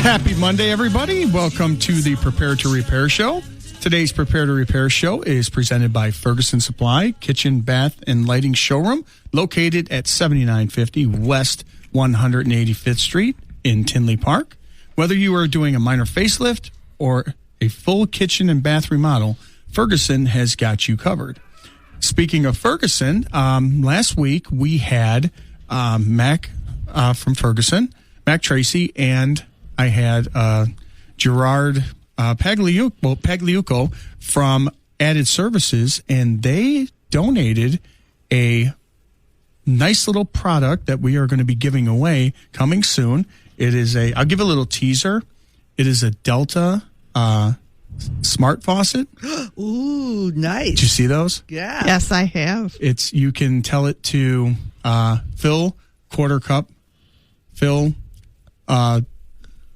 Happy Monday, everybody. Welcome to the Prepare to Repair Show. Today's Prepare to Repair Show is presented by Ferguson Supply, Kitchen, Bath, and Lighting Showroom, located at 7950 West 185th Street in Tinley Park. Whether you are doing a minor facelift or a full kitchen and bath remodel, Ferguson has got you covered. Speaking of Ferguson, last week we had Mac from Ferguson, Mac Tracy, and I had Gerard Pagliuco from Added Services, and they donated a nice little product that we are going to be giving away coming soon. It is I'll give a little teaser. It is a Delta smart faucet. Ooh, nice. Did you see those? Yeah. Yes, I have. You can tell it to fill quarter cup, fill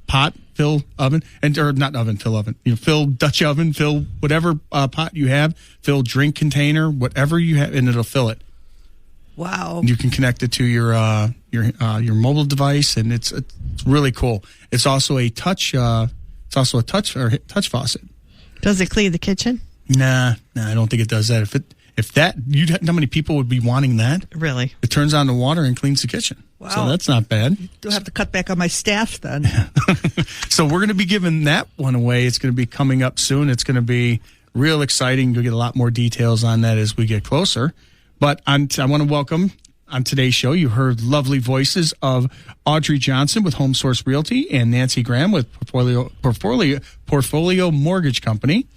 pot, fill oven, or not oven, fill oven. Fill Dutch oven, fill whatever pot you have, fill drink container, whatever you have, and it'll fill it. Wow. You can connect it to your mobile device, and it's really cool. It's also a touch. It's also a touch faucet. Does it clean the kitchen? Nah, I don't think it does that. If that, how many people would be wanting that? Really? It turns on the water and cleans the kitchen. Wow. So that's not bad. Do have to cut back on my staff then. So we're going to be giving that one away. It's going to be coming up soon. It's going to be real exciting. You'll get a lot more details on that as we get closer. But I want to welcome on today's show, you heard lovely voices of Audrey Johnson with Home Source Realty and Nancy Graham with Portfolio Mortgage Company.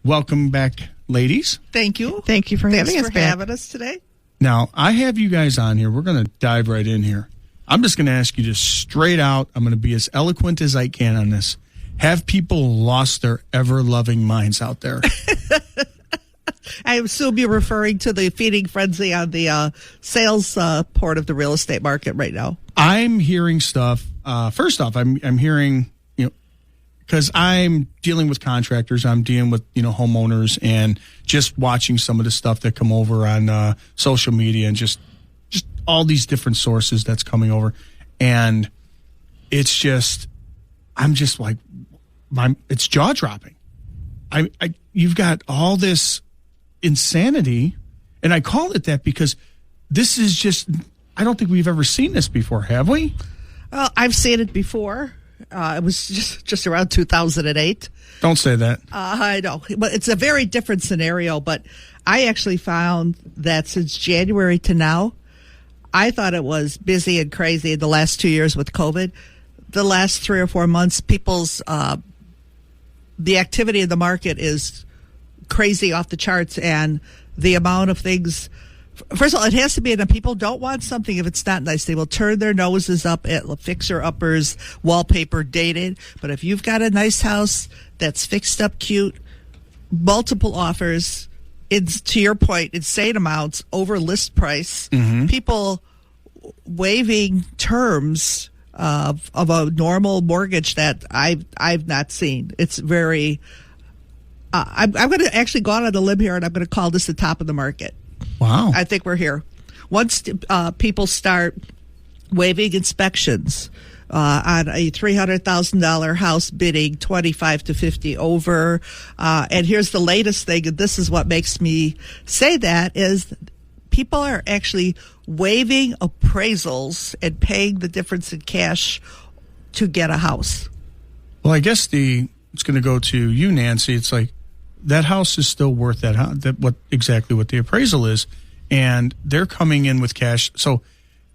Welcome back, ladies. Thank you. Thank you for having us back. Having us today. Now, I have you guys on here. We're going to dive right in here. I'm just going to ask you just straight out. I'm going to be as eloquent as I can on this. Have people lost their ever-loving minds out there? I assume you're referring to the feeding frenzy on the sales part of the real estate market right now. I'm hearing stuff. First off, I'm hearing, because I'm dealing with contractors, I'm dealing with, homeowners, and just watching some of the stuff that come over on social media and just all these different sources that's coming over. And it's just, I'm just like, it's jaw dropping. You've got all this insanity, and I call it that because this is just, I don't think we've ever seen this before, have we? Well, I've seen it before. It was just around 2008. Don't say that. I know, but it's a very different scenario. But I actually found that since January to now, I thought it was busy and crazy in the last 2 years with COVID. The last 3 or 4 months, people's the activity in the market is crazy off the charts, and the amount of things. First of all, it has to be that people don't want something if it's not nice. They will turn their noses up at fixer-uppers, wallpaper, dated. But if you've got a nice house that's fixed up cute, multiple offers, it's, to your point, insane amounts, over list price, people waiving terms of a normal mortgage that I've not seen. It's very... I'm going to actually go out on a limb here, and I'm going to call this the top of the market. Wow. I think we're here. Once people start waiving inspections on a $300,000 house bidding 25 to 50 over, and here's the latest thing, and this is what makes me say that, is people are actually waiving appraisals and paying the difference in cash to get a house. Well, I guess it's going to go to you, Nancy. It's like, that house is still worth exactly what the appraisal is, and they're coming in with cash. So,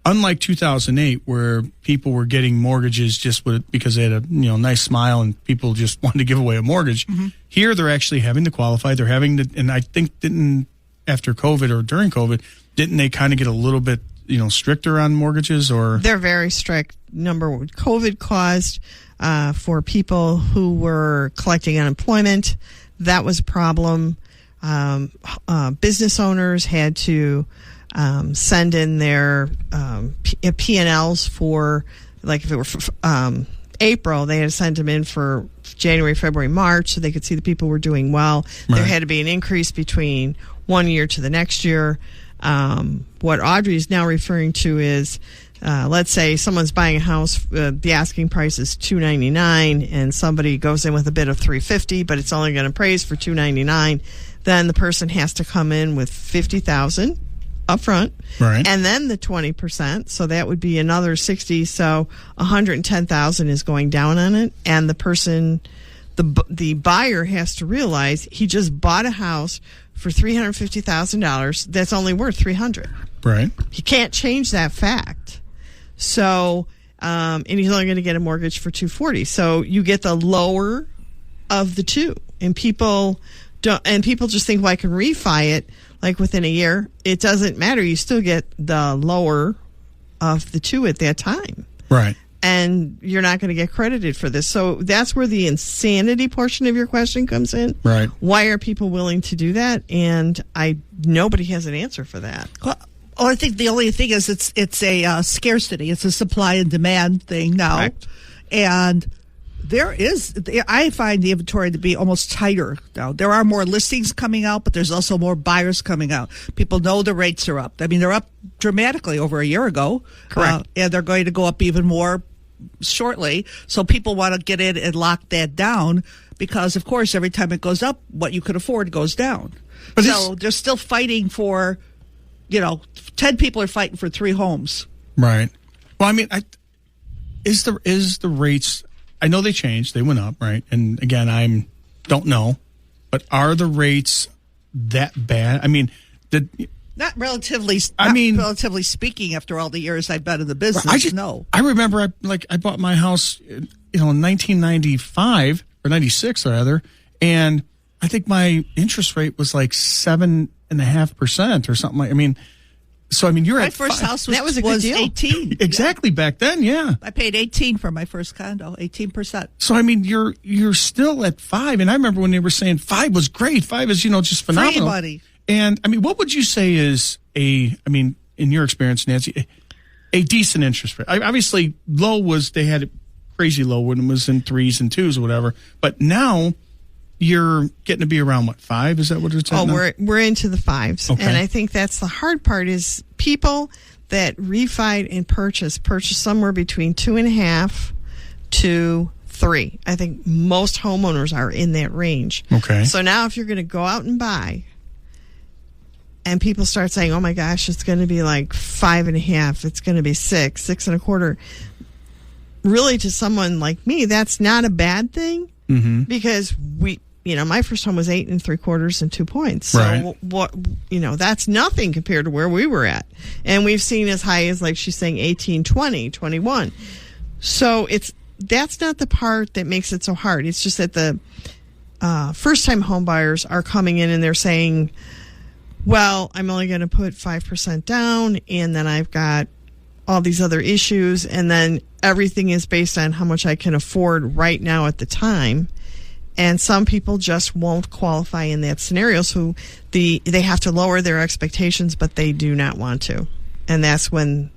unlike 2008, where people were getting mortgages just because they had a nice smile and people just wanted to give away a mortgage, here they're actually having to qualify. They're having to, and I think after COVID or during COVID, didn't they kind of get a little bit stricter on mortgages? Or they're very strict. COVID caused for people who were collecting unemployment. That was a problem. Business owners had to send in their P&Ls for, like, if it were April, they had to send them in for January, February, March, so they could see the people were doing well. Right. There had to be an increase between 1 year to the next year. What Audrey is now referring to is let's say someone's buying a house, the asking price is $299, and somebody goes in with a bid of $350, but it's only going to appraise for $299. Then the person has to come in with $50,000 up front, right, and then the 20%. So that would be another $60,000. So $110,000 is going down on it, and the person, the buyer, has to realize he just bought a house for $350,000 that's only worth $300,000. Right. He can't change that fact. So, and he's only going to get a mortgage for $240,000. So you get the lower of the two, and people don't. And people just think, well, I can refi it like within a year. It doesn't matter. You still get the lower of the two at that time. Right. And you're not going to get credited for this. So that's where the insanity portion of your question comes in. Right. Why are people willing to do that? And nobody has an answer for that. Well, I think the only thing is it's a scarcity. It's a supply and demand thing now. Correct. And I find the inventory to be almost tighter now. There are more listings coming out, but there's also more buyers coming out. People know the rates are up. I mean, they're up dramatically over a year ago. Correct. And they're going to go up even more shortly. So people want to get in and lock that down because, of course, every time it goes up, what you could afford goes down. But so they're still fighting for, 10 people are fighting for 3 homes. Right. Well, I mean, is the rates, I know they changed, they went up, right? And again, don't know, but are the rates that bad? I mean, relatively speaking, after all the years I've been in the business, no. I remember I bought my house, in 1995 or 96 rather, and I think my interest rate was like 7.5% or something like. You're my at first house was a good deal. 18. Exactly, back then, yeah. I paid 18 for my first condo, 18%. So you're still at 5, and I remember when they were saying 5 was great. 5 is just phenomenal. Free money. And what would you say is in your experience, Nancy, a decent interest rate? Obviously, they had it crazy low when it was in 3s and 2s or whatever. But now you're getting to be around what, 5? Is that what it's at? Oh, now? we're into the 5s, okay. And I think that's the hard part is people that refied and purchase somewhere between 2.5 to 3. I think most homeowners are in that range. Okay. So now if you're going to go out and buy, and people start saying, "Oh my gosh, it's going to be like 5.5. It's going to be 6, 6.25." Really, to someone like me, that's not a bad thing because my first home was 8 3/4 and 2 points. So right. what that's nothing compared to where we were at, and we've seen as high as, like she's saying, 18, 20, 21. So that's not the part that makes it so hard. It's just that the first-time home buyers are coming in and they're saying, well, I'm only going to put 5% down, and then I've got all these other issues, and then everything is based on how much I can afford right now at the time. And some people just won't qualify in that scenario, so they have to lower their expectations, but they do not want to. And that's when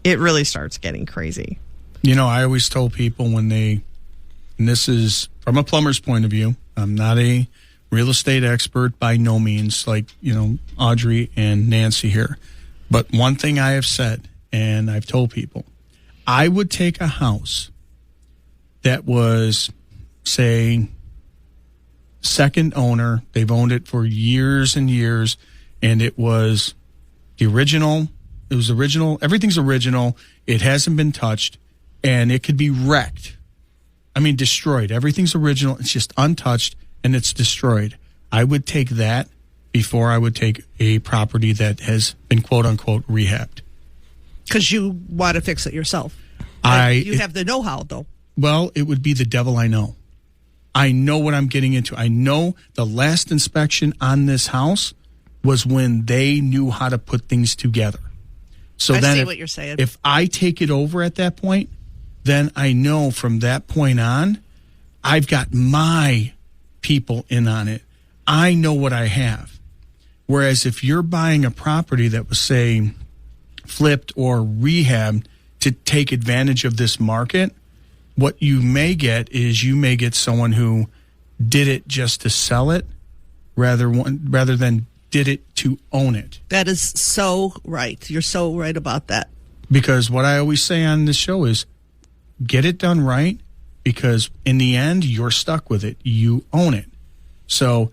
it really starts getting crazy. I always tell people and this is from a plumber's point of view, I'm not a real estate expert by no means, like, Audrey and Nancy here. But one thing I have said, and I've told people, I would take a house that was, say, second owner. They've owned it for years and years, and it was the original. It was original. Everything's original. It hasn't been touched, and it could be wrecked. Destroyed. Everything's original. It's just untouched, and it's destroyed. I would take that before I would take a property that has been quote-unquote rehabbed. Because you want to fix it yourself. You have the know-how, though. Well, it would be the devil I know. I know what I'm getting into. I know the last inspection on this house was when they knew how to put things together. So I then see what you're saying. If I take it over at that point, then I know from that point on, I've got my people in on it. I know what I have. Whereas if you're buying a property that was, say, flipped or rehabbed to take advantage of this market, what you may get is someone who did it just to sell it rather than did it to own it. That is so right. You're so right about that. Because what I always say on this show is get it done right, because in the end, you're stuck with it. You own it. So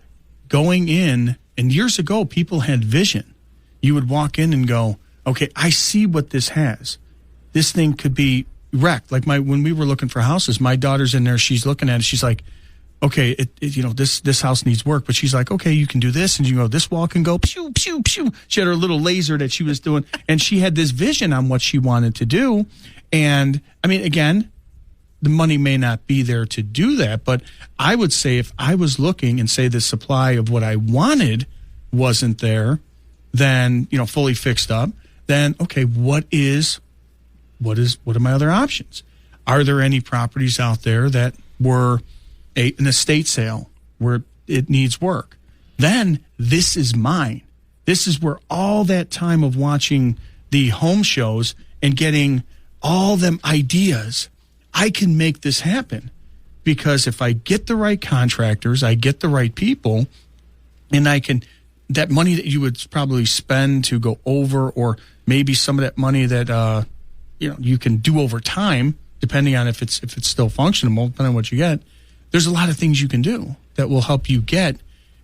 going in, and years ago, people had vision. You would walk in and go, okay, I see what this has. This thing could be wrecked. Like when we were looking for houses, my daughter's in there, she's looking at it, she's like, okay, this house needs work, but she's like, okay, you can do this, and you go, this wall can go pew, pew, pew. She had her little laser that she was doing, and she had this vision on what she wanted to do. And I mean, again, the money may not be there to do that, but I would say if I was looking and say the supply of what I wanted wasn't there, then, fully fixed up, then, okay, what are my other options? Are there any properties out there that were an estate sale where it needs work? Then this is mine. This is where all that time of watching the home shows and getting all them ideas, I can make this happen. Because if I get the right contractors, I get the right people, and that money that you would probably spend to go over, or maybe some of that money that you can do over time, depending on if it's still functional, depending on what you get. There's a lot of things you can do that will help you get.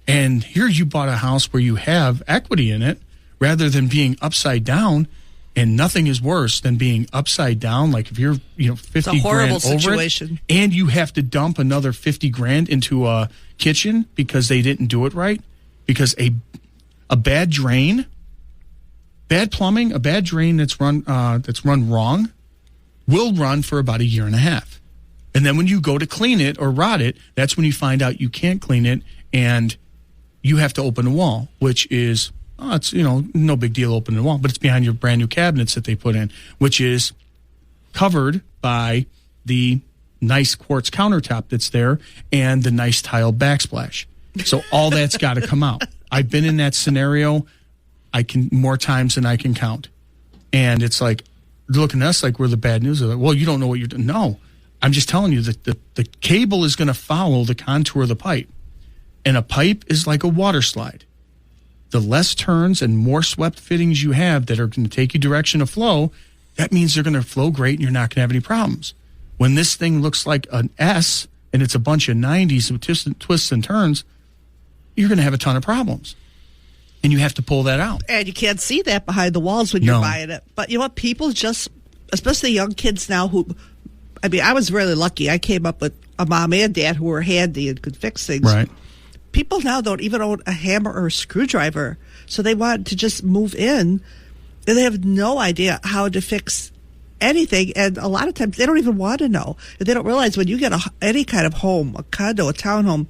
And here you bought a house where you have equity in it, rather than being upside down. And nothing is worse than being upside down. Like if you're 50 grand over situation. it, and you have to dump another 50 grand into a kitchen because they didn't do it right, because a bad drain, bad plumbing, a bad drain that's run wrong will run for about 1.5 years. And then when you go to clean it or rot it, that's when you find out you can't clean it, and you have to open a wall, which is, it's no big deal opening a wall, but it's behind your brand new cabinets that they put in, which is covered by the nice quartz countertop that's there and the nice tile backsplash. So all that's got to come out. I've been in that scenario more times than I can count. And it's like, they're looking at us like we're the bad news. They're like, well, you don't know what you're doing. No, I'm just telling you that the cable is going to follow the contour of the pipe. And a pipe is like a water slide. The less turns and more swept fittings you have that are going to take you direction of flow, that means they're going to flow great and you're not going to have any problems. When this thing looks like an S and it's a bunch of 90s with twists and turns, you're going to have a ton of problems. And you have to pull that out. And you can't see that behind the walls when you're buying it. But you know what? People just, especially young kids now I was really lucky. I came up with a mom and dad who were handy and could fix things. Right. People now don't even own a hammer or a screwdriver. So they want to just move in, and they have no idea how to fix anything. And a lot of times they don't even want to know. And they don't realize when you get any kind of home, a condo, a townhome,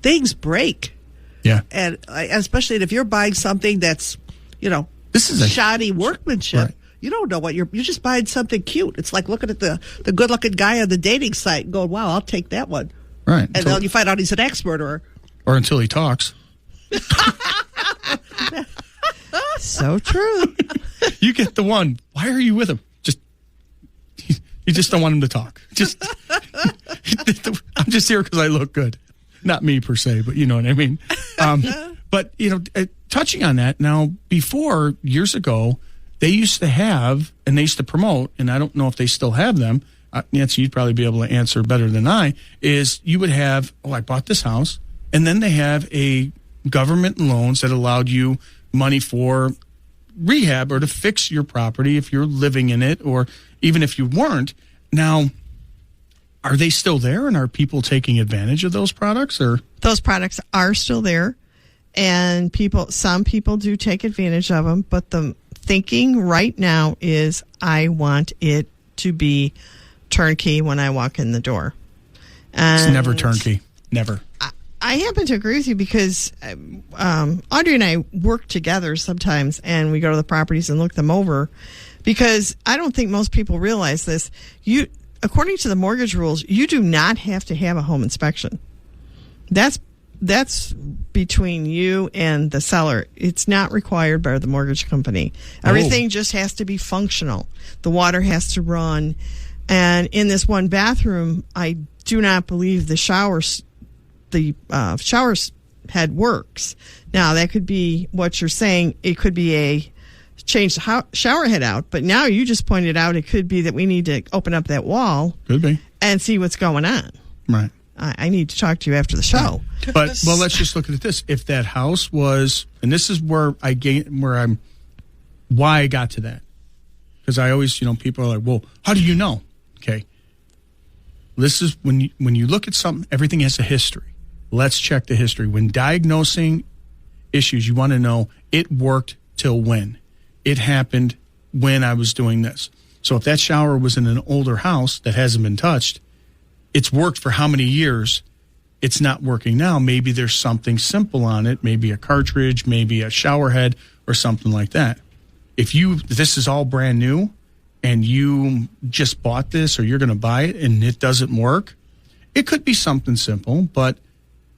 things break. Yeah. And especially if you're buying something that's, this is shoddy workmanship. Right. You don't know what you're just buying something cute. It's like looking at the good looking guy on the dating site and going, wow, I'll take that one. Right. And then you find out he's an expert or until he talks. So true. You get the one. Why are you with him? You just don't want him to talk. I'm just here because I look good. Not me per se, but you know what I mean. But touching on that now, before years ago, they used to have and they used to promote, and I don't know if they still have them. Nancy, you'd probably be able to answer better than I. Is you would have, I bought this house. And then they have a government loans that allowed you money for rehab or to fix your property if you're living in it, or even if you weren't. Now, are they still there, and are people taking advantage of those products? Or those products are still there, and some people do take advantage of them. But the thinking right now is, I want it to be turnkey when I walk in the door. And it's never turnkey. Never. I happen to agree with you because Audrey and I work together sometimes, and we go to the properties and look them over, because I don't think most people realize this. According to the mortgage rules, you do not have to have a home inspection. That's between you and the seller. It's not required by the mortgage company. Everything just has to be functional. The water has to run. And in this one bathroom, I do not believe the shower head works. Now, that could be what you're saying. It could be a change the shower head out. But now you just pointed out it could be that we need to open up that wall. Could be. And see what's going on. Right. I need to talk to you after the show. But let's just look at this. If that house was, and this is why I got to that, because I always, people are like, well, how do you know? Okay, this is when you look at something, everything has a history. Let's check the history. When diagnosing issues, you want to know it worked till when. It happened when I was doing this. So if that shower was in an older house that hasn't been touched, it's worked for how many years? It's not working now. Maybe there's something simple on it, maybe a cartridge, maybe a shower head or something like that. If this is all brand new and you just bought this or you're going to buy it and it doesn't work, it could be something simple, but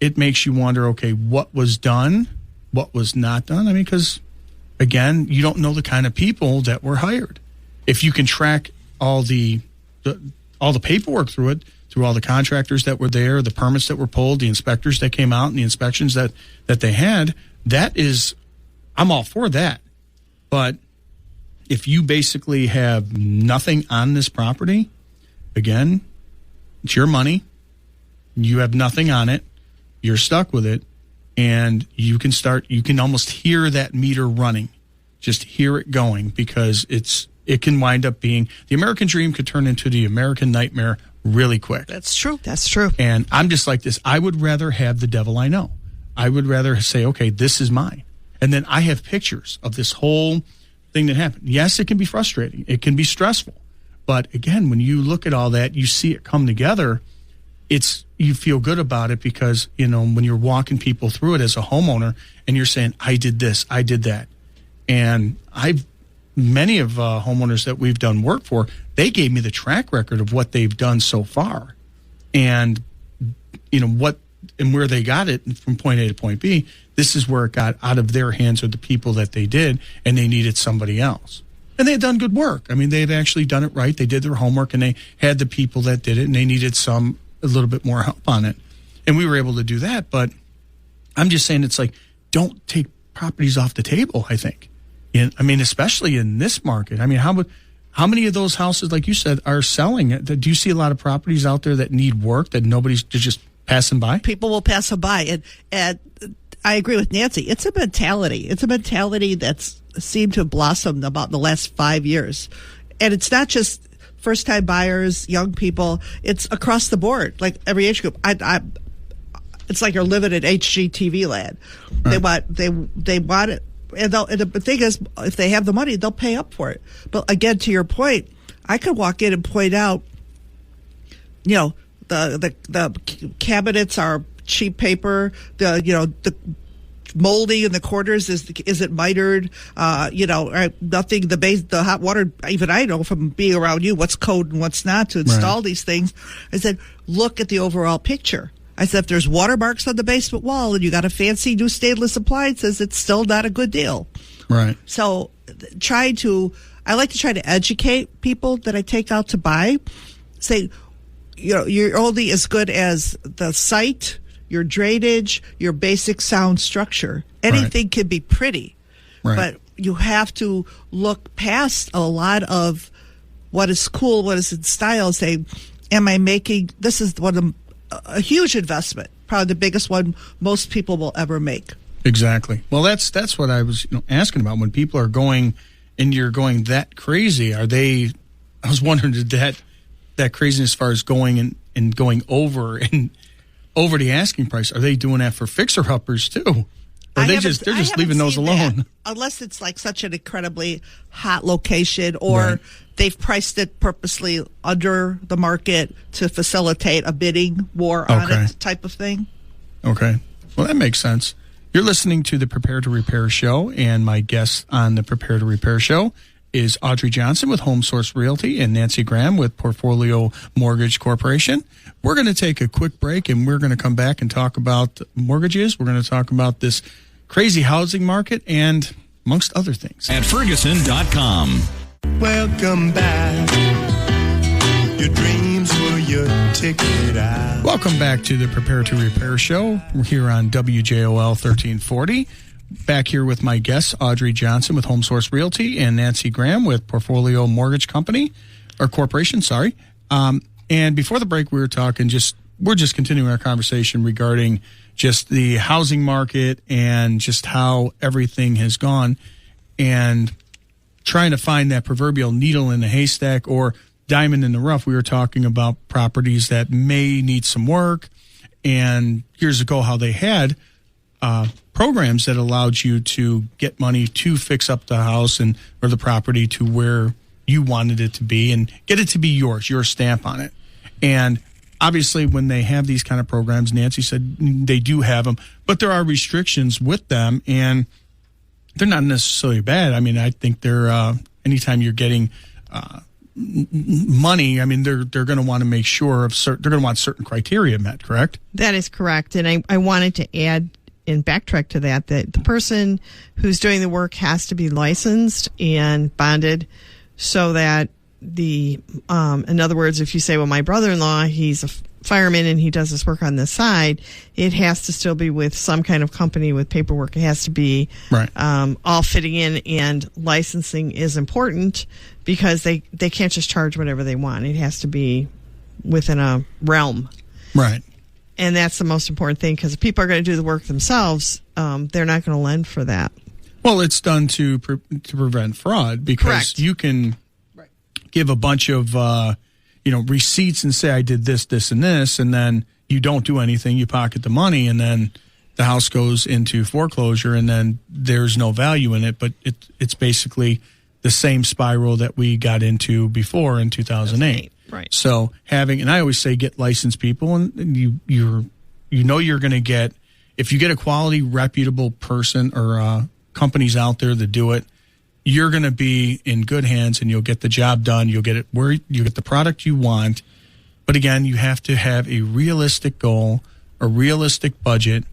it makes you wonder, okay, what was done, what was not done? I mean, because, again, you don't know the kind of people that were hired. If you can track all the paperwork through it, through all the contractors that were there, the permits that were pulled, the inspectors that came out, and the inspections that they had, I'm all for that. But if you basically have nothing on this property, again, it's your money, you have nothing on it, you're stuck with it, and you can almost hear that meter running, just hear it going, because it can wind up being, the American dream could turn into the American nightmare really quick. That's true. That's true. And I'm just like this. I would rather have the devil I know. I would rather say, okay, this is mine. And then I have pictures of this whole thing that happened. Yes, it can be frustrating. It can be stressful. But again, when you look at all that, you see it come together, you feel good about it because, when you're walking people through it as a homeowner and you're saying, I did this, I did that. And many of homeowners that we've done work for, they gave me the track record of what they've done so far, and what and where they got it from point A to point B. This is where it got out of their hands or the people that they did, and they needed somebody else. And they had done good work. I mean, they had actually done it right. They did their homework, and they had the people that did it, and they needed a little bit more help on it, and we were able to do that. But I'm just saying, it's like, don't take properties off the table, I think. Especially in this market. I mean, how many of those houses, like you said, are selling? Do you see a lot of properties out there that need work that nobody's just passing by? People will pass them by. And I agree with Nancy. It's a mentality. It's a mentality that's seemed to have blossomed about the last 5 years. And it's not just first-time buyers, young people. It's across the board, like every age group. It's like you're living in HGTV land. Right. They want it. And the thing is, if they have the money, they'll pay up for it. But again, to your point, I could walk in and point out, the cabinets are cheap paper. The molding in the corners isn't mitered. Nothing. The hot water. Even I know from being around you what's code and what's not to install these things. I said, look at the overall picture. I said, if there's watermarks on the basement wall and you got a fancy new stainless appliances, it's still not a good deal. Right. So I like to try to educate people that I take out to buy. Say, you're only as good as the site, your drainage, your basic sound structure. Anything can be pretty. Right. But you have to look past a lot of what is cool, what is in style. Say, this is a huge investment, probably the biggest one most people will ever make. Exactly. Well, that's what I was asking about. When people are going and you're going that crazy, I was wondering, did that craziness as far as going and going over the asking price, are they doing that for fixer-uppers too? Or they're just leaving those alone? That, unless it's like such an incredibly hot location, or they've priced it purposely under the market to facilitate a bidding war on it type of thing. Okay. Well, that makes sense. You're listening to the Prepare to Repair show, and my guest on the Prepare to Repair show is Audrey Johnson with Home Source Realty and Nancy Graham with Portfolio Mortgage Corporation. We're going to take a quick break, and we're going to come back and talk about mortgages. We're going to talk about this crazy housing market and amongst other things. At Ferguson.com. Welcome back. Your dreams were your ticket out. Welcome back to the Prepare to Repair show. We're here on WJOL 1340. back here with my guests, Audrey Johnson with Home Source Realty and Nancy Graham with Portfolio Mortgage Company, or Corporation, sorry. And before the break, we're just continuing our conversation regarding just the housing market and just how everything has gone, and trying to find that proverbial needle in the haystack or diamond in the rough. We were talking about properties that may need some work, and years ago how they had programs that allowed you to get money to fix up the house or the property to where you wanted it to be and get it to be yours, your stamp on it. And obviously when they have these kind of programs, Nancy said they do have them, but there are restrictions with them, and they're not necessarily bad. I mean, I think they're anytime you're getting money, I mean, they're going to want to make sure they're going to want certain criteria met, correct? That is correct. And I wanted to add and backtrack to that the person who's doing the work has to be licensed and bonded, so that in other words, if you say, well, my brother-in-law, he's a fireman and he does this work on the side, it has to still be with some kind of company with paperwork. It has to be right. All fitting in, and licensing is important because they can't just charge whatever they want. It has to be within a realm. Right. And that's the most important thing, because if people are going to do the work themselves, they're not going to lend for that. Well, it's done to prevent fraud, because Correct. You can give a bunch of receipts and say I did this, this, and this, and then you don't do anything. You pocket the money, and then the house goes into foreclosure, and then there's no value in it. But it's basically the same spiral that we got into before in 2008. Right. So and I always say get licensed people, and you're going to get, if you get a quality, reputable person or companies out there that do it, you're going to be in good hands, and you'll get the job done. You'll get it where you get the product you want. But again, you have to have a realistic goal, a realistic budget,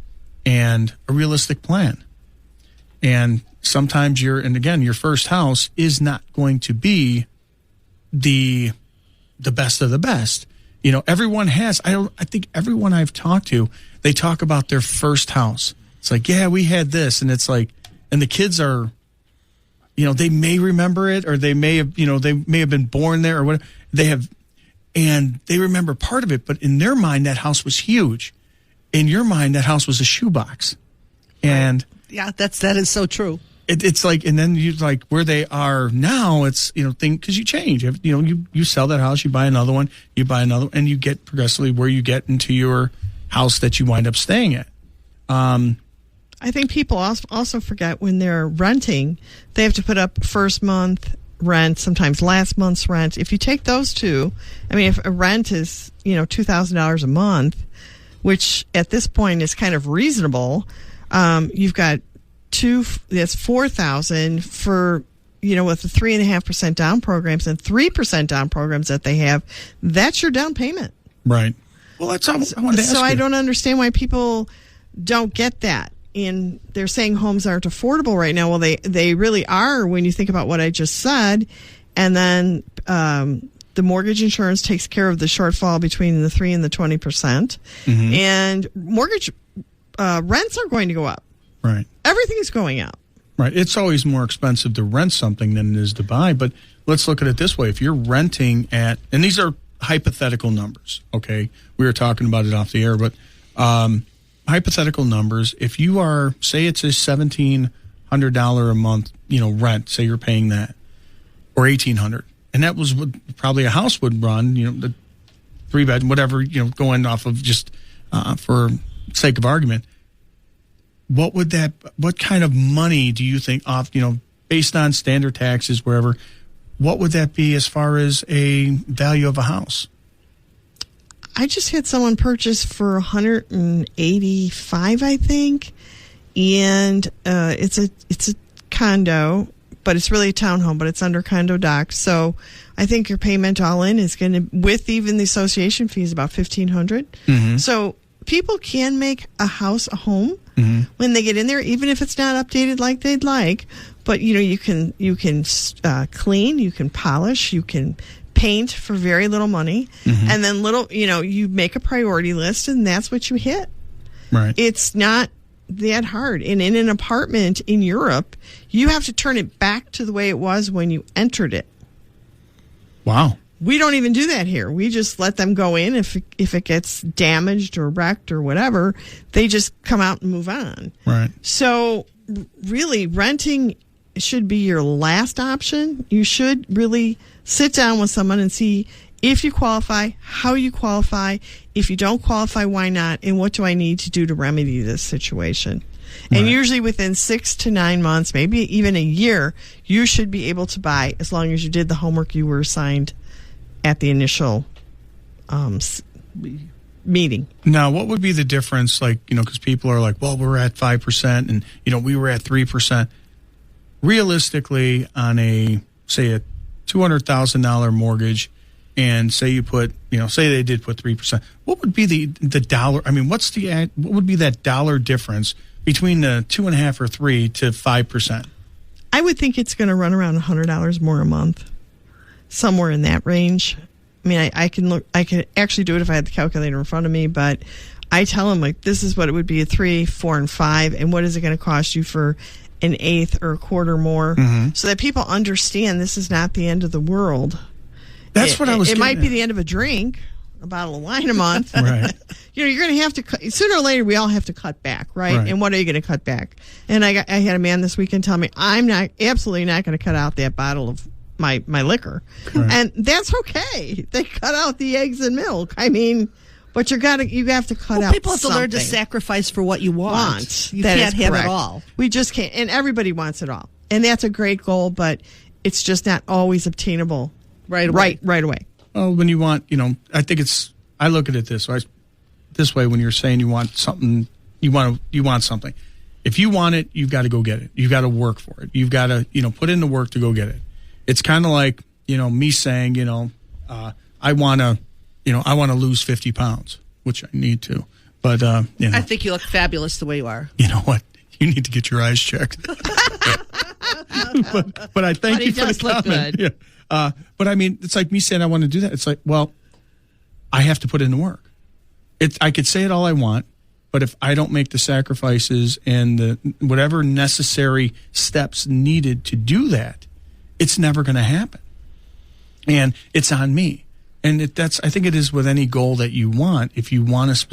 and a realistic plan. And sometimes your first house is not going to be the best of the best. Everyone has, I think everyone I've talked to, they talk about their first house. It's like, yeah, we had this. And it's like, and the kids are, they may remember it, or they may have been born there, or whatever. And they remember part of it, but in their mind, that house was huge. In your mind, that house was a shoebox. And yeah, that is so true. It's like, and then you like where they are now, it's, because you change. You sell that house, you buy another one, and you get progressively where you get into your house that you wind up staying at. I think people also forget when they're renting, they have to put up first month rent, sometimes last month's rent. If you take those two, I mean, if a rent is, $2,000 a month, which at this point is kind of reasonable, you've got that's $4,000 for, with the 3.5% down programs and 3% down programs that they have. That's your down payment. Right. Well, that's all I wanted to ask you. I don't understand why people don't get that. And they're saying homes aren't affordable right now. Well, they really are when you think about what I just said. And then the mortgage insurance takes care of the shortfall between the 3 and the 20%. Mm-hmm. And mortgage rents are going to go up. Right. Everything's going up. Right. It's always more expensive to rent something than it is to buy. But let's look at it this way. If you're renting and these are hypothetical numbers, okay? We were talking about it off the air, but hypothetical numbers, if you are, say it's a $1,700 a month, rent, say you're paying that, or $1,800, and that was what probably a house would run, the 3-bed, whatever, going off of just for sake of argument. What kind of money do you think off, based on standard taxes, wherever, what would that be as far as a value of a house? I just had someone purchase for $185, I think, and it's a condo, but it's really a townhome, but it's under condo doc. So I think your payment all in is going to, with even the association fees, about $1,500. Mm-hmm. So people can make a house a home when they get in there, even if it's not updated like they'd like. But you can clean, you can polish, you can paint for very little money, and then you make a priority list, and that's what you hit. Right. It's not that hard. And in an apartment in Europe, you have to turn it back to the way it was when you entered it. Wow. We don't even do that here. We just let them go in. If it gets damaged or wrecked or whatever, they just come out and move on. Right. So really, renting should be your last option. You should really sit down with someone and see if you qualify, how you qualify. If you don't qualify, why not? And what do I need to do to remedy this situation? And usually within 6 to 9 months, maybe even a year, you should be able to buy, as long as you did the homework you were assigned at the initial meeting. Now, what would be the difference? Like, because people are like, well, we're at 5% and, we were at 3%. Realistically, on a $200,000 mortgage, and say you put, say they did put 3%, what would be the dollar? I mean, what would be that dollar difference between the 2.5 or 3 to 5%? I would think it's going to run around $100 more a month, somewhere in that range. I mean, I can actually do it if I had the calculator in front of me, but I tell them, like, this is what it would be at 3, 4, and 5, and what is it going to cost you for an eighth or a quarter more, so that people understand this is not the end of the world. That's what I was. It might be the end of a drink, a bottle of wine a month. Right. You're going to have to cut, sooner or later. We all have to cut back, right? And what are you going to cut back? And I had a man this weekend tell me, I'm absolutely not going to cut out that bottle of my liquor, and that's okay. They cut out the eggs and milk. I mean, but you have to cut out. People have to learn to sacrifice for what you want. You can't have it all. We just can't, and everybody wants it all, and that's a great goal, but it's just not always obtainable right away. Well, when you want, I think I look at it this way. When you're saying you want something, you want something. If you want it, you've got to go get it. You've got to work for it. You've got to, put in the work to go get it. It's kind of like, me saying, I want to lose 50 pounds, which I need to. But, I think you look fabulous the way you are. You know what? You need to get your eyes checked. but I thank you for the comment. Yeah. But I mean, it's like me saying I want to do that. It's like, well, I have to put in the work. I could say it all I want, but if I don't make the sacrifices and the whatever necessary steps needed to do that, it's never going to happen. And it's on me. And I think it is with any goal that you want. If you want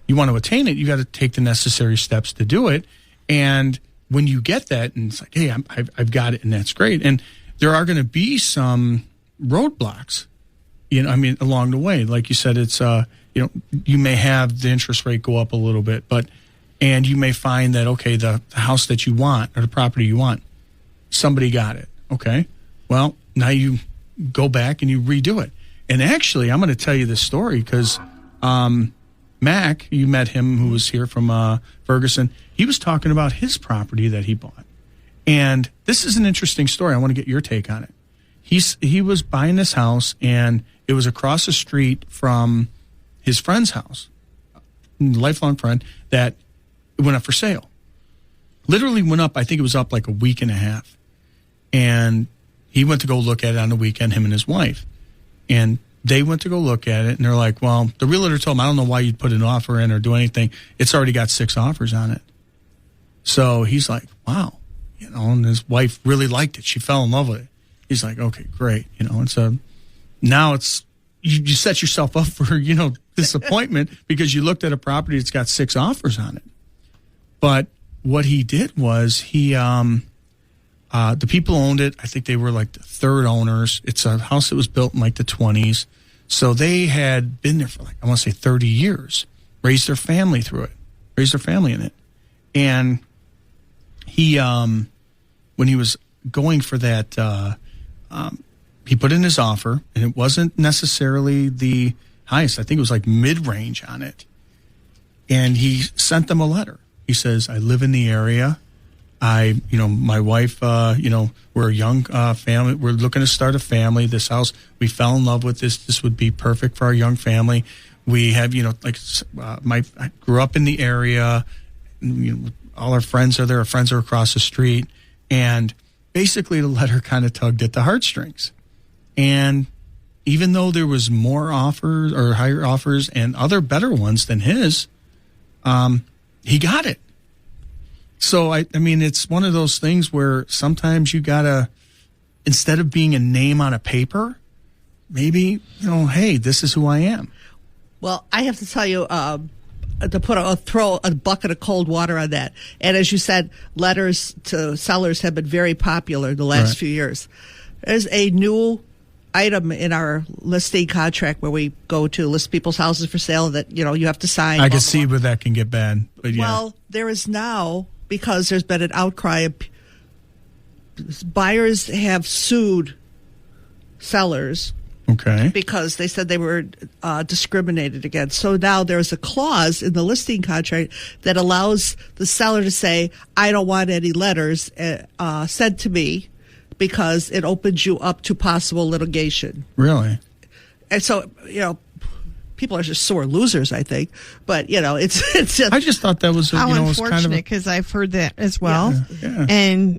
you want to attain it, you got to take the necessary steps to do it. And when you get that, and it's like, hey, I've got it, and that's great. And there are going to be some roadblocks, along the way. Like you said, it's, you may have the interest rate go up a little bit, and you may find that, okay, the house that you want or the property you want, somebody got it. Okay. Well, now you go back and you redo it. And actually, I'm going to tell you this story because Mac, you met him, who was here from Ferguson. He was talking about his property that he bought. And this is an interesting story. I want to get your take on it. He was buying this house, and it was across the street from his friend's house, a lifelong friend, that went up for sale. Literally went up, I think it was up like a week and a half. And he went to go look at it on the weekend, him and his wife. And they went to go look at it, and they're like, well, the realtor told him, I don't know why you'd put an offer in or do anything. It's already got 6 offers on it. So he's like, wow. And his wife really liked it. She fell in love with it. He's like, okay, great. And now it's, you set yourself up for, disappointment because you looked at a property that's got 6 offers on it. But what he did was the people owned it. I think they were like the third owners. It's a house that was built in like the 20s. So they had been there for I want to say 30 years, raised their family through it, raised their family in it. And he, when he was going for that, he put in his offer, and it wasn't necessarily the highest. I think it was like mid-range on it. And he sent them a letter. He says, I live in the area. My wife, we're a young family. We're looking to start a family. This house, we fell in love with this. This would be perfect for our young family. We have, I grew up in the area. All our friends are there. Our friends are across the street. And basically the letter kind of tugged at the heartstrings. And even though there was more offers or higher offers and other better ones than his, he got it. So, I mean, it's one of those things where sometimes you got to, instead of being a name on a paper, maybe, hey, this is who I am. Well, I have to tell you, to throw a bucket of cold water on that. And as you said, letters to sellers have been very popular the last few years. There's a new item in our listing contract where we go to list people's houses for sale that, you have to sign. I can see where that can get bad. But yeah. Well, there is now, because there's been an outcry, buyers have sued sellers. Okay. Because they said they were discriminated against. So now there's a clause in the listing contract that allows the seller to say, I don't want any letters sent to me, because it opens you up to possible litigation. Really? And so, people are just sore losers, I think. But, it's just... I just thought that was, how unfortunate, kind of because I've heard that as well. Yeah. And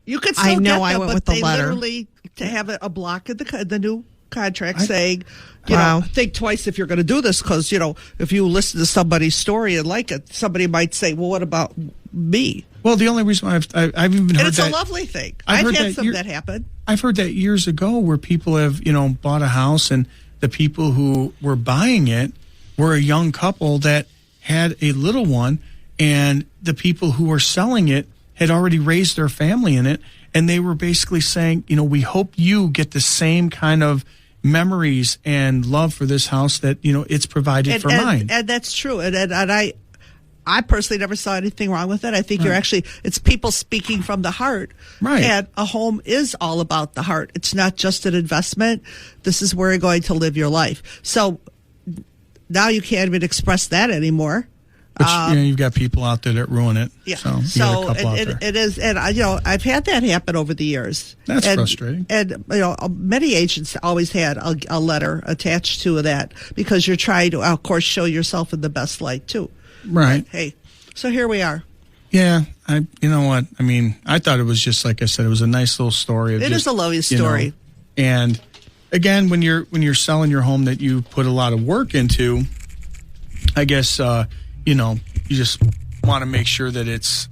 you could still I know get them, I went but with the they letter. literally, to have a block in the new contract saying, Wow. think twice if you're going to do this, because, if you listen to somebody's story and like it, somebody might say, well, what about me? Well, the only reason I've even heard And it's that, a lovely thing. I've I've heard had some that happen. I've heard that years ago where people have, bought a house, and the people who were buying it were a young couple that had a little one, and the people who were selling it had already raised their family in it, and they were basically saying, we hope you get the same kind of memories and love for this house that, it's provided for mine. And that's true. And I personally never saw anything wrong with it. I think it's people speaking from the heart. Right. And a home is all about the heart. It's not just an investment. This is where you're going to live your life. So now you can't even express that anymore. But you've got people out there that ruin it. Yeah. So you got a couple out there. It is. And, I've had that happen over the years. That's frustrating. And, many agents always had a letter attached to that, because you're trying to, of course, show yourself in the best light, too. Right. But, hey, so here we are. Yeah, you know what? I mean, I thought it was just, like I said, it was a nice little story. It is a lovely story. And again, when you're selling your home that you put a lot of work into, I guess you just want to make sure that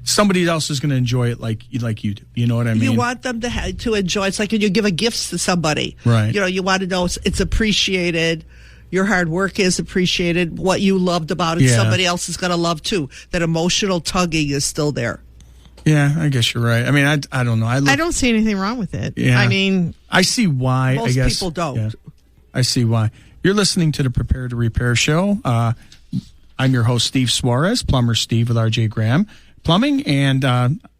somebody else is going to enjoy it like you do. You know what I mean? You want them to enjoy. It's like when you give a gift to somebody. Right. You want to know it's appreciated. Your hard work is appreciated. What you loved about it, somebody else is going to love too. That emotional tugging is still there. Yeah, I guess you're right. I mean, I don't know. I don't see anything wrong with it. Yeah. I mean, I see why. Most I guess people don't. Yeah, I see why. You're listening to the Prepare to Repair show. I'm your host, Steve Suarez, Plumber Steve with RJ Graham Plumbing, and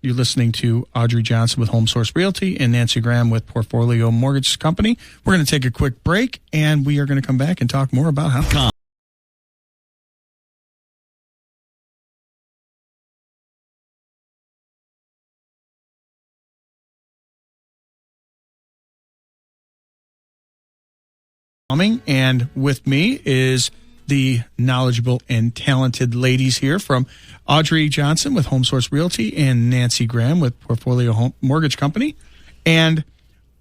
you're listening to Audrey Johnson with Home Source Realty and Nancy Graham with Portfolio Mortgage Company. We're going to take a quick break, and we are going to come back and talk more about how. And with me is the knowledgeable and talented ladies here from Audrey Johnson with Home Source Realty and Nancy Graham with Portfolio Mortgage Company. And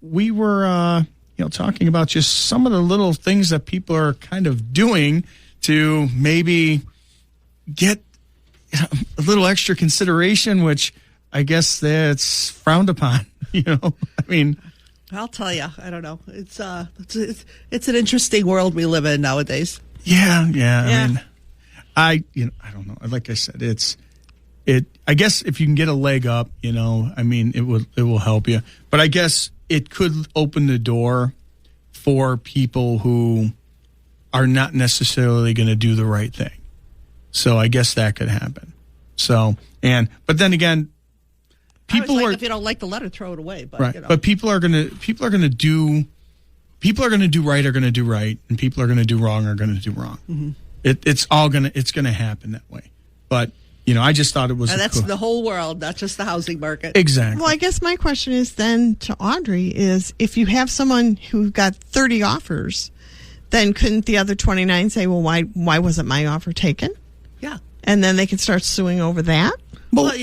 we were, talking about just some of the little things that people are kind of doing to maybe get a little extra consideration, which I guess that's frowned upon. I mean, I'll tell you, I don't know. It's an interesting world we live in nowadays. Yeah. I mean, I don't know. Like I said, I guess if you can get a leg up, I mean, it will help you. But I guess it could open the door for people who are not necessarily going to do the right thing. So I guess that could happen. So, but then again, people are, if you don't like the letter, throw it away. But, right. But people are going to do right are going to do right, and people are going to do wrong are going to do wrong. Mm-hmm. It's going to happen that way. But I just thought it was. And that's the whole world, not just the housing market. Exactly. Well, I guess my question is then to Audrey is, if you have someone who got 30 offers, then couldn't the other 29 say, well, why wasn't my offer taken? Yeah. And then they can start suing over that? Well,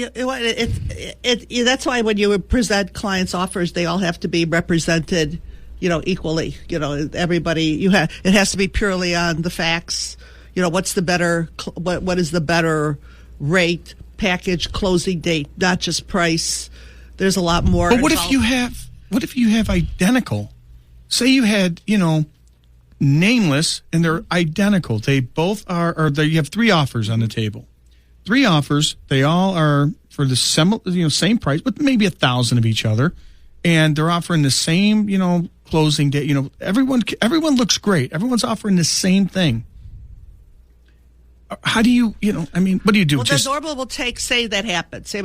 that's why when you present clients' offers, they all have to be represented, equally. Everybody, it has to be purely on the facts. What's the better, what is the better rate package, closing date, not just price. There's a lot more. But what if you have identical? Say you had, nameless, and they're identical. They both are, you have 3 offers on the table. 3 offers. They all are for the same price, but maybe 1,000 of each other, and they're offering the same, closing date. Everyone looks great. Everyone's offering the same thing. How do you, what do you do? Well, the normal will take, say that happens. Say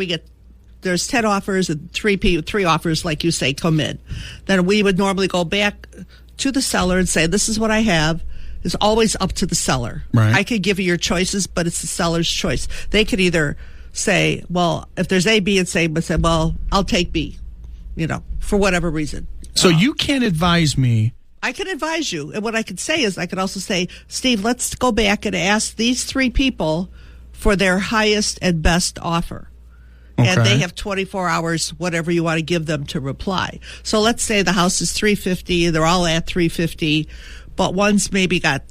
there's 10 offers and 3 offers, like you say, come in. Then we would normally go back to the seller and say, this is what I have. It's always up to the seller. Right. I could give you your choices, but it's the seller's choice. They could either say, well, if there's A, B, and C, but say, well, I'll take B, for whatever reason. So you can't advise me. I can advise you. And what I could say is I could also say, Steve, let's go back and ask these 3 people for their highest and best offer. Okay. And they have 24 hours, whatever you want to give them to reply. So let's say the house is $350, they're all at $350, but one's maybe got,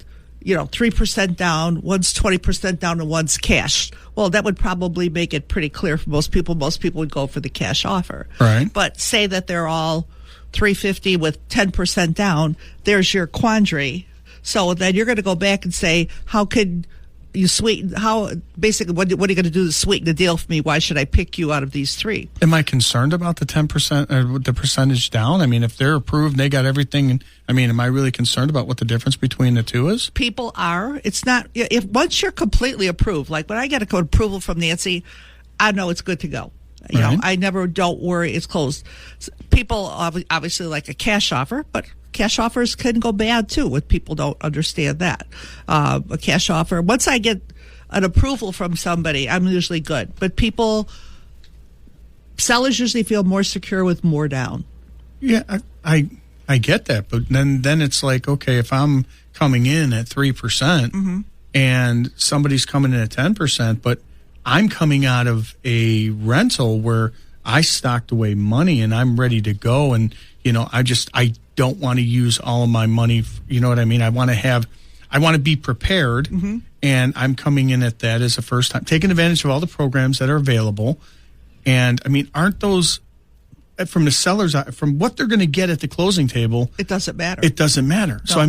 3% down, one's 20% down, and one's cash. Well, that would probably make it pretty clear for most people. Most people would go for the cash offer. Right. But say that they're all $350 with 10% down, there's your quandary. So then you're going to go back and say, how could you sweeten, basically, what are you going to do to sweeten the deal for me? Why should I pick you out of these 3? Am I concerned about the 10% or the percentage down? I mean, if they're approved and they got everything, am I really concerned about what the difference between the 2 is? People are. It's not, if once you're completely approved, like when I get a approval from Nancy, I know it's good to go. Right. I never, don't worry, it's closed. People obviously like a cash offer, but cash offers can go bad too, when people don't understand that. A cash offer, once I get an approval from somebody, I'm usually good. But sellers usually feel more secure with more down. Yeah, I get that. But then it's like, okay, if I'm coming in at 3% and somebody's coming in at 10%, but I'm coming out of a rental where I stocked away money and I'm ready to go. And, I don't want to use all of my money. You know what I mean? I want to be prepared. And I'm coming in at that as a first time, taking advantage of all the programs that are available. And aren't those from the sellers, from what they're going to get at the closing table? It doesn't matter. It doesn't matter. No. So,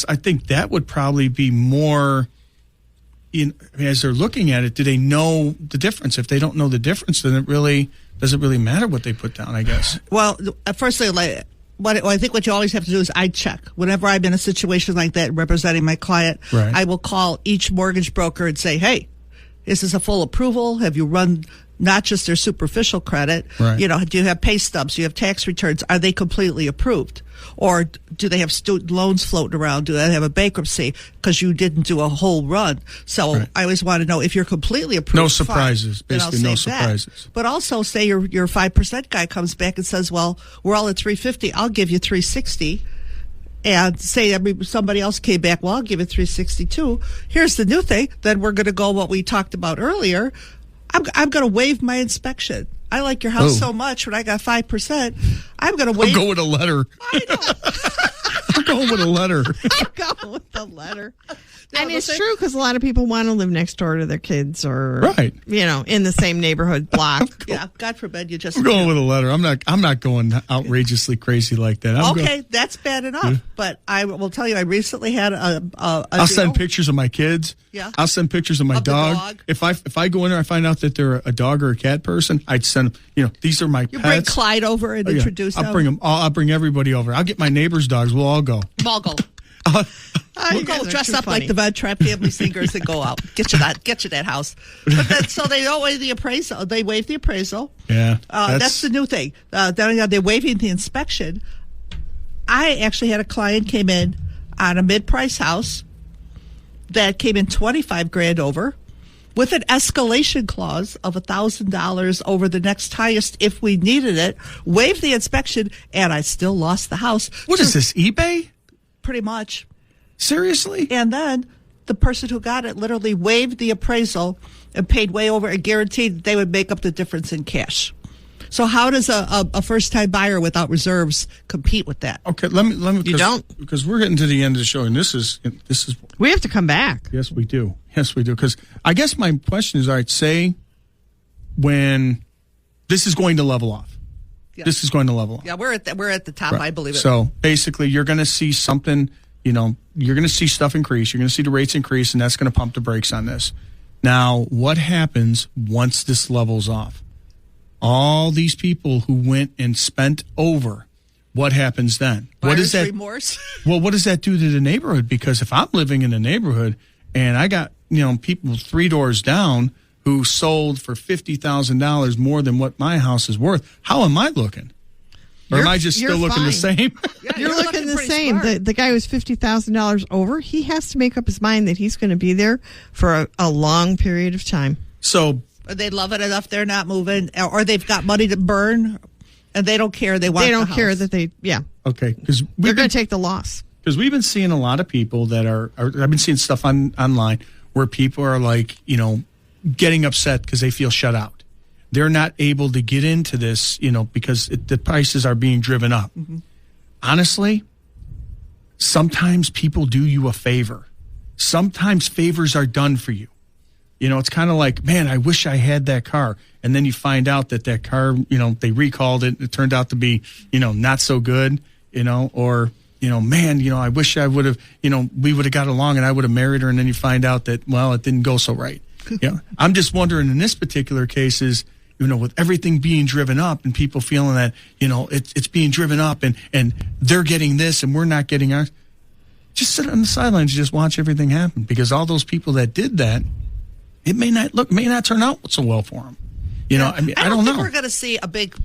I think that would probably be more, as they're looking at it, do they know the difference? If they don't know the difference, then does it really matter what they put down, I guess? Well, firstly, I think what you always have to do is I check. Whenever I'm in a situation like that representing my client, right. I will call each mortgage broker and say, hey, is this a full approval? Have you run not just their superficial credit? Right. Do you have pay stubs? Do you have tax returns? Are they completely approved? Or do they have student loans floating around? Do they have a bankruptcy because you didn't do a whole run? So right. I always want to know if you're completely approved. No surprises. Fine, basically, no surprises. That. But also, say your 5% guy comes back and says, well, we're all at $350. I'll give you $360. And say somebody else came back, well, I'll give it $362. Here's the new thing. Then we're going to go what we talked about earlier. I'm going to waive my inspection. I like your house so much when I got 5%. I'm going to waive. I'm going with a letter. I know. I'm going with a letter. I'm going with a letter. And it's true because a lot of people want to live next door to their kids or, right. In the same neighborhood block. Yeah, God forbid you just. I'm going with a letter. I'm not going outrageously crazy like that. That's bad enough. Yeah. But I will tell you, I recently had a I'll send pictures of my kids. Yeah. I'll send pictures of my dog. If I go in there, I find out that they're a dog or a cat person, I'd send them. These are my pets. You bring Clyde over and introduce them. I'll bring them. I'll bring everybody over. I'll get my neighbor's dogs. We'll all go. We'll go. We'll go dress up like the Von Trapp family singers and go out. Get you that house. But then, so they don't waive the appraisal. They waive the appraisal. Yeah. That's the new thing. Then they're waiving the inspection. I actually had a client came in on a mid-price house that came in $25,000 over with an escalation clause of $1,000 over the next highest if we needed it, waived the inspection, and I still lost the house. What is this, eBay? Pretty much. Seriously? And then the person who got it literally waived the appraisal and paid way over and guaranteed they would make up the difference in cash. So how does a first-time buyer without reserves compete with that? Okay, let me. You don't, because we're getting to the end of the show, and this is. We have to come back. Yes, we do. Because I guess my question is, all right. Say when this is going to level off. Yeah. This is going to level off. Yeah, we're at the top, Right. I believe it. So basically, you're going to see something, you're going to see stuff increase. You're going to see the rates increase, and that's going to pump the brakes on this. Now, what happens once this levels off? All these people who went and spent over, what happens then? What is that? Remorse? Well, what does that do to the neighborhood? Because if I'm living in a neighborhood and I got, people 3 doors down who sold for $50,000 more than what my house is worth, how am I looking? Or am I just still looking the same? Yeah, you're looking the pretty same. smart. The guy who's $50,000 over, he has to make up his mind that he's going to be there for a long period of time. So Or they love it enough they're not moving, or they've got money to burn, and they don't care. They don't care that they, okay, because they're going to take the loss. Because we've been seeing a lot of people that I've been seeing stuff online where people are like, getting upset because they feel shut out. They're not able to get into this, because the prices are being driven up. Mm-hmm. Honestly, sometimes people do you a favor. Sometimes favors are done for you. It's kind of like, man, I wish I had that car. And then you find out that car, they recalled it. It turned out to be, not so good, or, man, I wish I would have, we would have got along and I would have married her. And then you find out that, well, it didn't go so right. I'm just wondering in this particular case is, with everything being driven up and people feeling that, it's being driven up and they're getting this and we're not getting ours. Just sit on the sidelines and just watch everything happen, because all those people that did that, it may not turn out so well for them. I don't know. We're going to see a big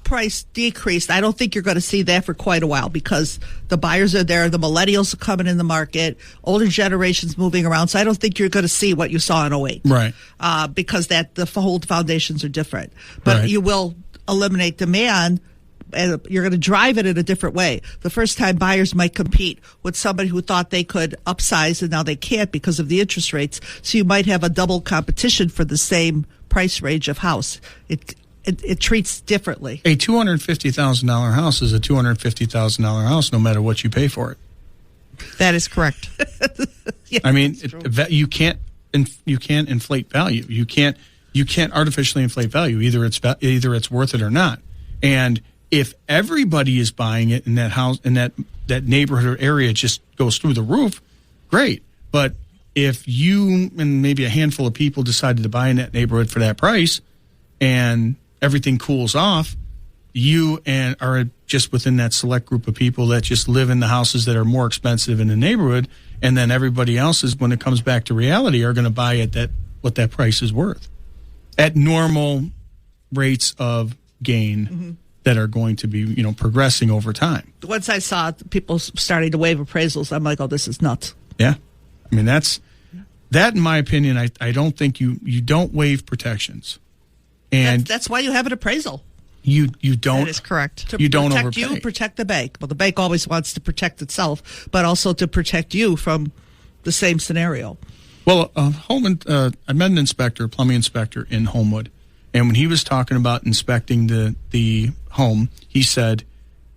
price decrease. I don't think you're going to see that for quite a while, because the buyers are there. The millennials are coming in the market. Older generations moving around. So I don't think you're going to see what you saw in 2008. Right. Because the whole foundations are different. But Right. you will eliminate demand, and you're going to drive it in a different way. The first time buyers might compete with somebody who thought they could upsize, and now they can't because of the interest rates. So you might have a double competition for the same price range of house. It treats differently. A $250,000 house is a $250,000 house, no matter what you pay for it. That is correct. Yeah, I mean, you can't inflate value. You can't artificially inflate value. Either it's worth it or not. And if everybody is buying it in that house, in that neighborhood or area, just goes through the roof, great. But if you and maybe a handful of people decided to buy in that neighborhood for that price, and everything cools off, you and are just within that select group of people that just live in the houses that are more expensive in the neighborhood, and then everybody else is, when it comes back to reality, are going to buy at what that price is worth at normal rates of gain. Mm-hmm. That are going to be, progressing over time. Once I saw people starting to waive appraisals, I'm like, oh, this is nuts. Yeah. I mean, that, in my opinion, I don't think you don't waive protections. And that's why you have an appraisal. You don't. That is correct. To you don't protect overpay. you, protect the bank. Well, the bank always wants to protect itself, but also to protect you from the same scenario. Well, I met an inspector, plumbing inspector in Homewood, and when he was talking about inspecting the home, he said,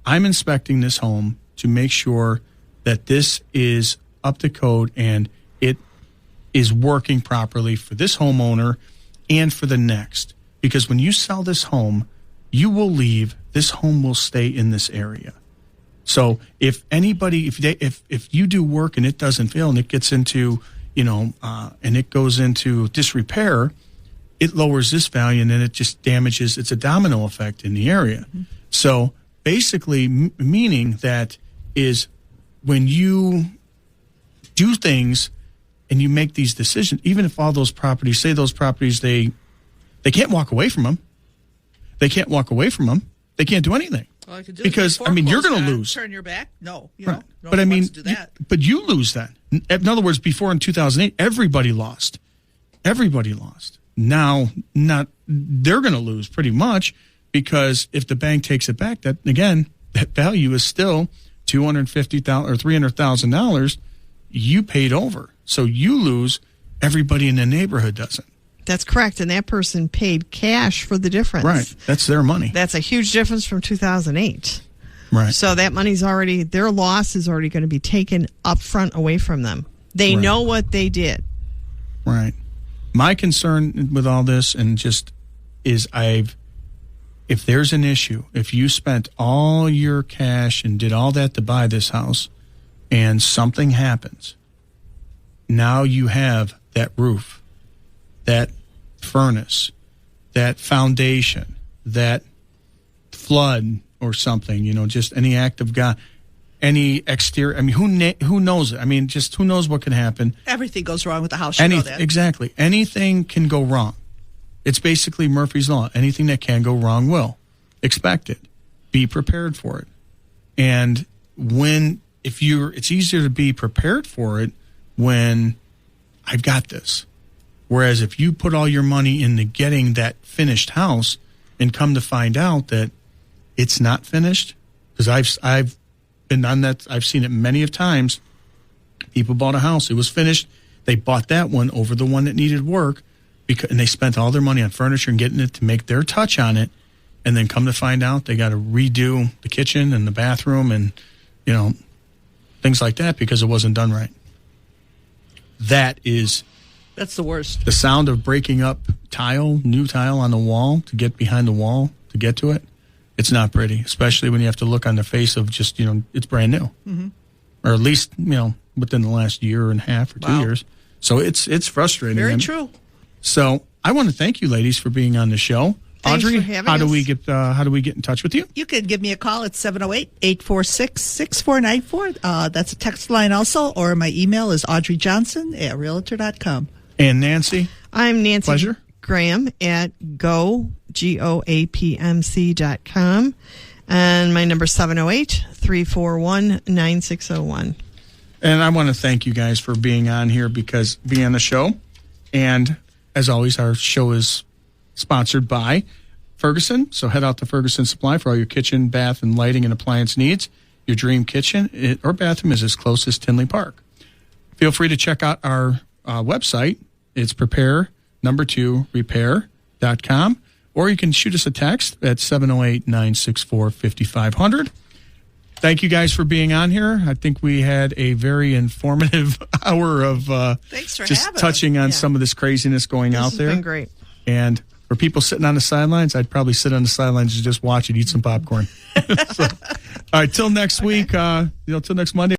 I'm inspecting this home to make sure that this is up to code and it is working properly for this homeowner and for the next. Because when you sell this home, you will leave, this home will stay in this area. So if anybody, if you do work and it doesn't fail and it gets into, and it goes into disrepair, it lowers this value and then it just damages. It's a domino effect in the area. Mm-hmm. So basically, meaning that is when you do things and you make these decisions, even if all those properties, they can't walk away from them. They can't walk away from them. They can't do anything. All I could do because, is you're going to lose. Turn your back? No. Right. No but one wants to do that. But you lose then. In other words, before in 2008, everybody lost. Everybody lost. Now, they're going to lose pretty much, because if the bank takes it back, that value is still $250,000 or $300,000 you paid over. So you lose. Everybody in the neighborhood doesn't. That's correct. And that person paid cash for the difference. Right. That's their money. That's a huge difference from 2008. Right. So that money's already, their loss is already going to be taken up front away from them. They know what they did. Right. My concern with all this, and just is if there's an issue, if you spent all your cash and did all that to buy this house and something happens, now you have that roof, that furnace, that foundation, that flood or something, just any act of God, any exterior. I mean, who knows it? I mean, just who knows what can happen. Everything goes wrong with the house. You know that. Exactly. Anything can go wrong. It's basically Murphy's Law. Anything that can go wrong will. Expect it. Be prepared for it. And it's easier to be prepared for it when I've got this. Whereas if you put all your money into getting that finished house and come to find out that it's not finished, because I've been on that, I've seen it many of times. People bought a house, it was finished. They bought that one over the one that needed work, and they spent all their money on furniture and getting it to make their touch on it, and then come to find out they got to redo the kitchen and the bathroom and things like that because it wasn't done right. That's the worst. The sound of breaking up new tile on the wall to get behind the wall to get to it. It's not pretty, especially when you have to look on the face of just, it's brand new. Mm-hmm. Or at least, within the last year and a half or 2 years. So it's frustrating. Very true. So I want to thank you ladies for being on the show. Thanks Audrey, for having how us. do we get in touch with you? You can give me a call at 708-846-6494. That's a text line also, or my email is audreyjohnson@realtor.com. And Nancy? I'm Nancy Pleasure. Graham at goapmc.com. And my number is 708-341-9601. And I want to thank you guys for being on the show. And as always, our show is sponsored by Ferguson. So head out to Ferguson Supply for all your kitchen, bath, and lighting and appliance needs. Your dream kitchen or bathroom is as close as Tinley Park. Feel free to check out our website. It's prepare2repair.com. Or you can shoot us a text at 708-964-5500. Thank you guys for being on here. I think we had a very informative hour of Thanks for just having touching us. on some of this craziness going out there. This has been great. And for people sitting on the sidelines, I'd probably sit on the sidelines and just watch it, eat some popcorn. All right, till next week, till next Monday.